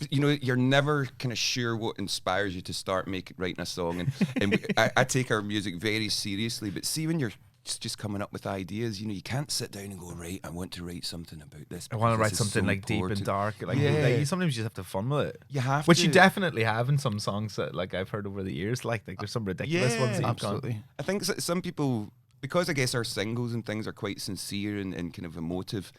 you know, you're never kind of sure what inspires you to start writing a song, and I take our music very seriously. But see, when you're just coming up with ideas, you know, you can't sit down and go, right, I want to write something about this. I want to because write this is something so like deep important. and dark. Like, sometimes you just have to have fun with it. You have Which to. you definitely have in some songs that like I've heard over the years. Like there's some ridiculous ones that you've absolutely. gone. I think some people, because I guess our singles and things are quite sincere and kind of emotive,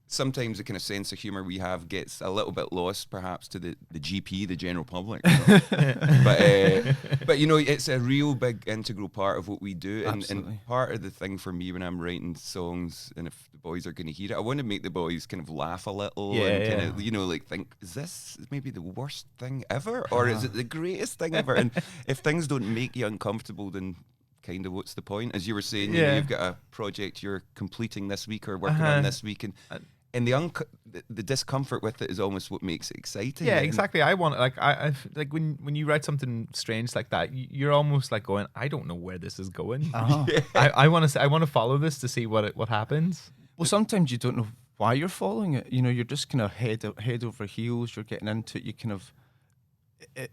sometimes the kind of sense of humour we have gets a little bit lost, perhaps, to the GP, the general public. You know? but you know, it's a real big integral part of what we do, and part of the thing for me when I'm writing songs, and if the boys are going to hear it, I want to make the boys kind of laugh a little, and kind of, you know, like think, is this maybe the worst thing ever, or is it the greatest thing ever? And if things don't make you uncomfortable, then kind of what's the point? As you were saying, you know, you've got a project you're completing this week or working on this week, and the discomfort with it is almost what makes it exciting. Yeah, exactly. I want I like when you write something strange like that, you're almost like going, I don't know where this is going. I want to follow this to see what happens. Well, sometimes you don't know why you're following it. You know, you're just kind of head over heels. You're getting into it. You kind of,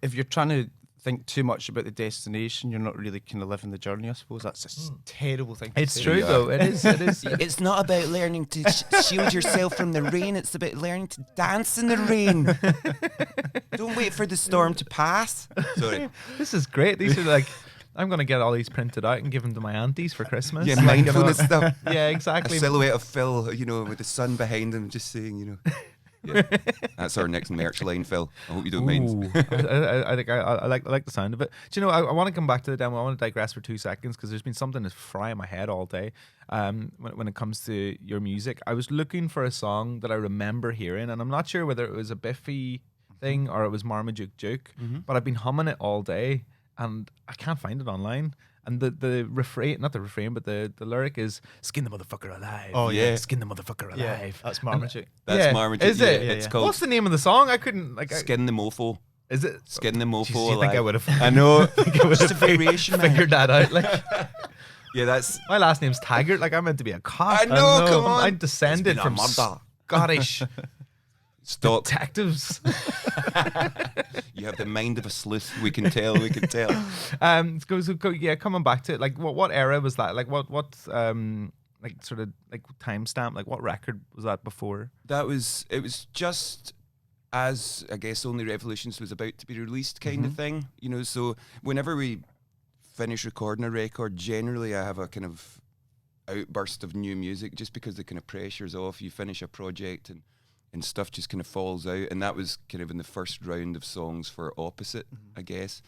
if you're trying to think too much about the destination, you're not really kind of living the journey. I suppose that's a terrible thing. It's true though. It is. It's not about learning to shield yourself from the rain. It's about learning to dance in the rain. Don't wait for the storm to pass. Sorry. This is great. These are like, I'm going to get all these printed out and give them to my aunties for Christmas. Yeah, mindfulness stuff. Yeah, exactly. A silhouette of Phil, you know, with the sun behind him, just saying, you know. Yeah. That's our next merch line, Phil. I hope you don't mind. I think I like the sound of it. Do you know, I want to come back to the demo. I want to digress for 2 seconds because there's been something that's frying my head all day when it comes to your music. I was looking for a song that I remember hearing, and I'm not sure whether it was a Biffy thing or it was Marmaduke Duke, but I've been humming it all day and I can't find it online. And the refrain, not the refrain, but the lyric is "Skin the motherfucker alive." Oh yeah, skin the motherfucker alive. Yeah, that's Marmaduke. That's Marmaduke. Is it? Yeah, it's called. What's the name of the song? I couldn't like. Skin the mofo. Is it? Skin the mofo. Jeez, you think I would have? I know. Just a variation. Figured that out. Like, yeah, that's my last name's Taggart. Like, I'm meant to be a cop. I know. Come on. I descended from Scottish detectives. You have the mind of a sleuth. We can tell. We can tell. Yeah, coming back to it, like what era was that? Like what like sort of like timestamp? Like what record was that before? It was just as I guess Only Revolutions was about to be released, kind of thing. You know, so whenever we finish recording a record, generally I have a kind of outburst of new music, just because the kind of pressure's off. You finish a project and stuff just kind of falls out, and that was kind of in the first round of songs for Opposite, I guess.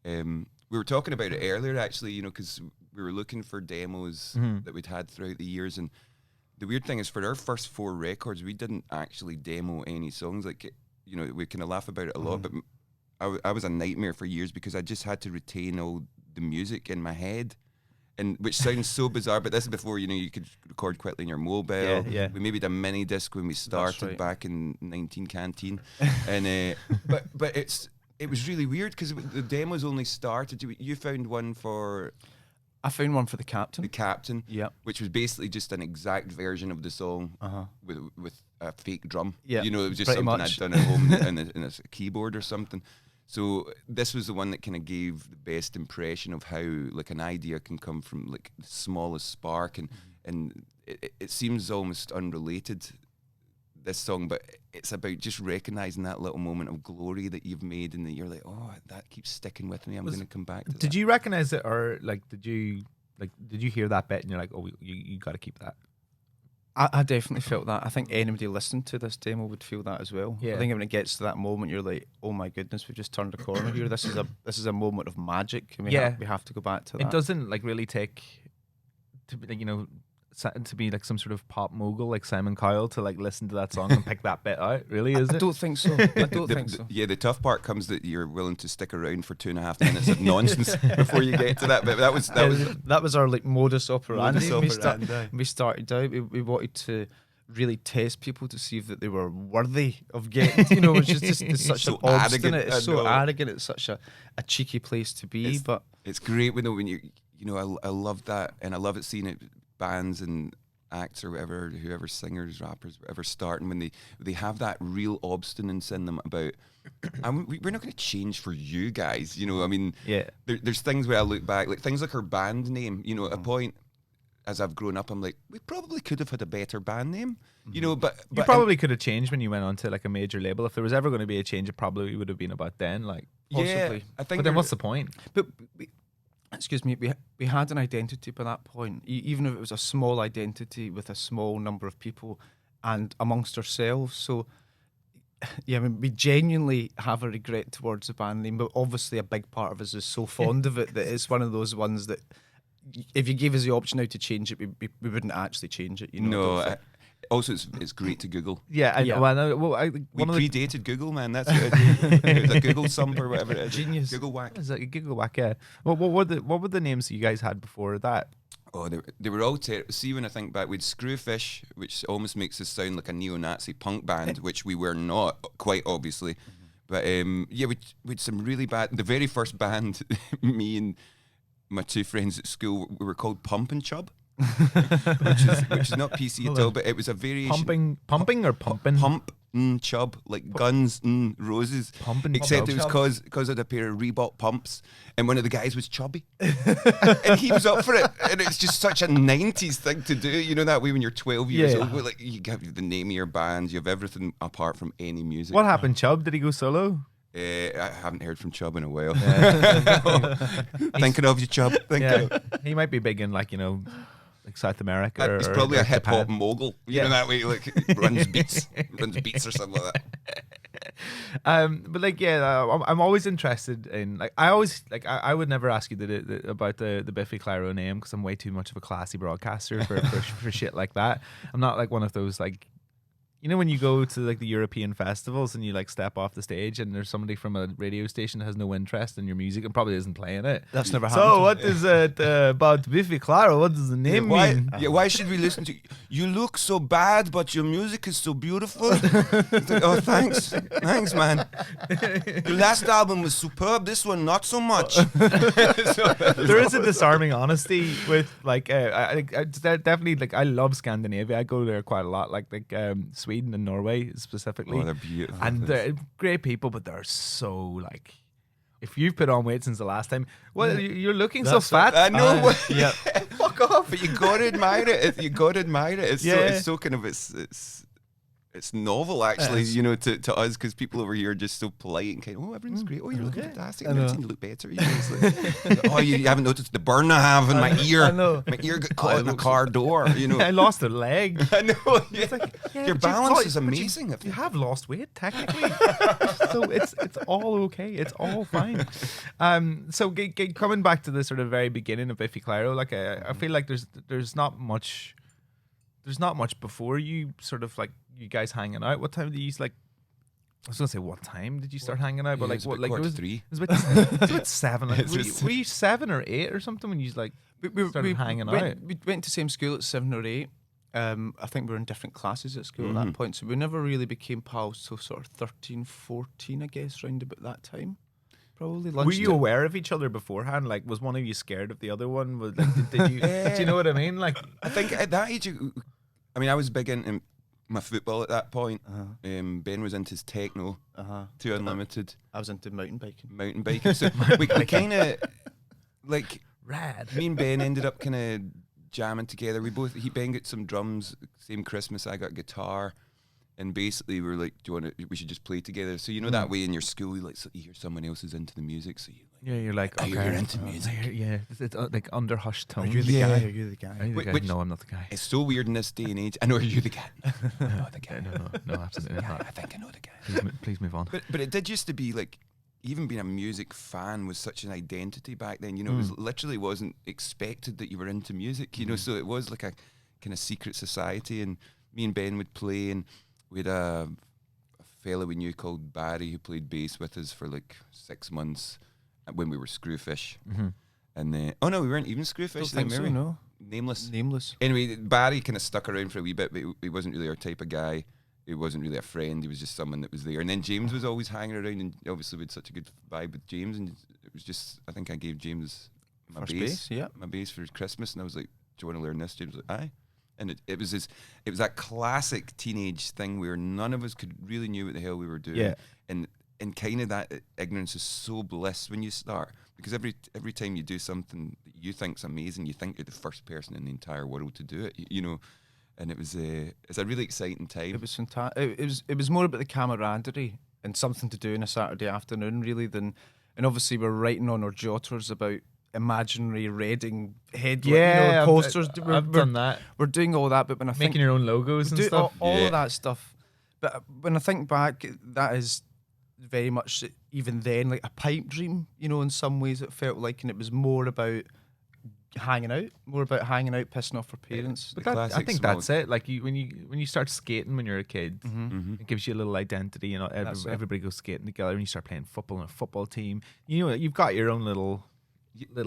We were talking about it earlier, actually, you know, because we were looking for demos that we'd had throughout the years, and the weird thing is for our first 4 records, we didn't actually demo any songs. Like, you know, we kind of laugh about it a lot, but I was a nightmare for years because I just had to retain all the music in my head. And which sounds so bizarre, but this is before, you know, you could record quickly on your mobile. Yeah. We maybe did a mini disc when we started back in 19 Canteen, and but it was really weird because the demos only started. You found one for. I found one for the Captain. The Captain, yeah, which was basically just an exact version of the song with a fake drum. Yeah, you know, it was just something I'd done at home in a keyboard or something. So this was the one that kind of gave the best impression of how like an idea can come from like the smallest spark, and it seems almost unrelated, this song, but it's about just recognizing that little moment of glory that you've made, and that you're like, oh, that keeps sticking with me. I'm going to come back to that. Did you recognize it, or like did you hear that bit and you're like, oh, you got to keep that? I definitely felt that. I think anybody listening to this demo would feel that as well. Yeah. I think when it gets to that moment, you're like, "Oh my goodness, we've just turned a corner here. This is a moment of magic." And we have to go back to that. It doesn't like really take to be like, you know, to be like some sort of pop mogul like Simon Cowell to like listen to that song and pick that bit out. Really, is it? I don't think so. I don't think so. Yeah, the tough part comes that you're willing to stick around for 2.5 minutes of nonsense before you get to that bit. That was our like modus operandi. Modus We started out. We wanted to really test people to see if that they were worthy of getting. You know, it's just it's such so an obstinate, it's so arrogant. arrogant. It's such a cheeky place to be. But it's great when you know I love that, and I love it seeing it. Bands and acts or whoever singers, rappers, whatever, starting when they have that real obstinance in them about we're not going to change for you guys. You know, I mean, Yeah. there's things where I look back, like things like her band name. You know, at a point as I've grown up, I'm like, we probably could have had a better band name. You know, but You probably could have changed when you went on to like a major label. If there was ever going to be a change, it probably would have been about then. Like, yeah, possibly. I think. but then what's the point? But excuse me, we had an identity by that point, even if it was a small identity with a small number of people and amongst ourselves. So, yeah, I mean, we genuinely have a regret towards the band name, but obviously a big part of us is so fond of it that it's one of those ones that if you gave us the option now to change it, we wouldn't actually change it. You know, No. I don't think- Also, it's great to Google. Yeah, Yeah. We one of the, predated Google, man. That's the Google Sump or whatever it is. Genius. Google Whack. is like a giggle whack. Yeah. What were the names that you guys had before that? Oh, they were all terrible. See, when I think back, we'd Screwfish, which almost makes us sound like a neo-Nazi punk band, which we were not, quite obviously. But yeah, we'd some really bad. The very first band, me and my two friends at school, we were called Pump and Chub, which is not PC at all. But it was a variation. Pumping or pumping? Pump, chub, like guns, roses. Pump and Except chub. it was because I had a pair of Reebok pumps, and one of the guys was chubby, and he was up for it. And it's just such a '90s thing to do, you know, that way when you're 12 years Yeah. old. Where, like, you have the name of your band, you have everything apart from any music. What happened, Chubb? Did he go solo? I haven't heard from Chub in a while. Thinking of you, Chub. Yeah, he might be big in like like South America. He's or probably a hip hop Japan. mogul. You Yeah. know that way, like runs beats or something like that. But like, yeah, I'm always interested in like I would never ask you about the Biffy Clyro name because I'm way too much of a classy broadcaster for shit like that. I'm not like one of those like. You know when you go to like the European festivals and you like step off the stage and there's somebody from a radio station that has no interest in your music and probably isn't playing it. That's never happened. So what is it about Biffy Clyro? What does the name mean? Why should we listen to you? You look so bad, but your music is so beautiful. It's like, oh, thanks, man. Your last album was superb. This one, not so much. There is a disarming honesty with like I definitely like I love Scandinavia. I go there quite a lot, like Sweden and Norway specifically. Oh, they're beautiful. And they're great people, but they're so like. If you've put on weight since the last time, well, you're looking so fat. I know. Yeah. Fuck off. But you got to admire it. You got to admire it. It's so kind of it's novel actually, Yes. you know, to us because people over here are just so polite and kind of, oh, everything's great. Oh, you're looking fantastic. I've never seen you look better. You know, it's like, oh, you haven't noticed the burn I have in my ear. I know. My ear got caught in a car door. You know. I lost a leg. I know. Yeah, your balance is amazing. You have lost weight technically, so it's all okay. It's all fine. So coming back to the sort of very beginning of Biffy Clyro, like I feel like there's not much before you sort of like you guys hanging out. What time did you like? I was gonna say what time did you start hanging out? But Yeah, like it's what? about Like it was 3:45. it was about 7. Like, It's just- were you 7 or 8 or something when you like started hanging out? We went to the same school at 7 or 8. I think we were in different classes at school at that point, so we never really became pals till sort of 13, 14, I guess, round about that time. Probably lunch. Were you aware of each other beforehand? Like, was one of you scared of the other one? Was like, did you? Do you know what I mean? Like, I think at that age, I mean, I was big into my football at that point. Ben was into his techno, Too Unlimited, I was into mountain biking. mountain biking. So we kind of like rad. me and Ben ended up kind of jamming together. Ben got some drums. Same Christmas, I got guitar. And basically, we were like, "Do you want to? We should just play together." So you know that way in your school, you you hear someone else is into the music, so you Yeah, you're like, Oh, okay, you're into music. Yeah, it's like under hushed Are tones. you the Yeah. guy? Are you the guy? Are you the guy? Which- No, I'm not the guy. It's so weird in this day and age. I know you're the guy. I know the guy. No, absolutely Yeah, not. I think I know the guy. Please move on. But it did used to be like, even being a music fan was such an identity back then. You know, it was literally wasn't expected that you were into music. You know, so it was like a kind of secret society. And me and Ben would play, and we had a fella we knew called Barry who played bass with us for like 6 months when we were Screwfish. And then, oh no, we weren't even Screwfish. Don't then, think so, were we? no. Nameless. Nameless. Anyway, Barry kind of stuck around for a wee bit, but he wasn't really our type of guy. He wasn't really a friend. He was just someone that was there. And then James was always hanging around, and obviously we had such a good vibe with James. And it was just, I think I gave James my First bass, bass, yeah. my bass for Christmas, and I was like, "Do you want to learn this?" James was like, "Aye." And it was that classic teenage thing where none of us could really knew what the hell we were doing. Yeah. And and kind of that ignorance is so bliss when you start, because every time you do something that you think's amazing, you think you're the first person in the entire world to do it, you know. And it's a really exciting time. It was fantastic. It was more about the camaraderie and something to do on a Saturday afternoon, really, and obviously we're writing on our jotters about imaginary Reading headline posters. I've done that. We're doing all that, but when I think Making your own logos and do stuff. all of that stuff. But when I think back, that is very much, even then, like a pipe dream. You know, in some ways it felt like, and it was more about hanging out, pissing off our parents. But I think that's it. Like when you start skating when you're a kid, it gives you a little identity. You know, everybody goes skating together, and you start playing football in a football team. You know, you've got your own little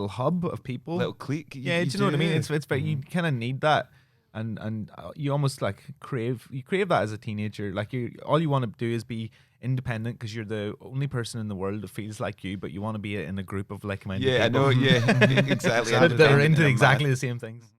hub of people, little clique. Do you know what I mean? It's very, you kind of need that, and you almost like crave that as a teenager. Like all you want to do is be independent, because you're the only person in the world that feels like you, but you want to be in a group of like-minded people. Yeah, I know. Yeah, exactly. that are into exactly the same things.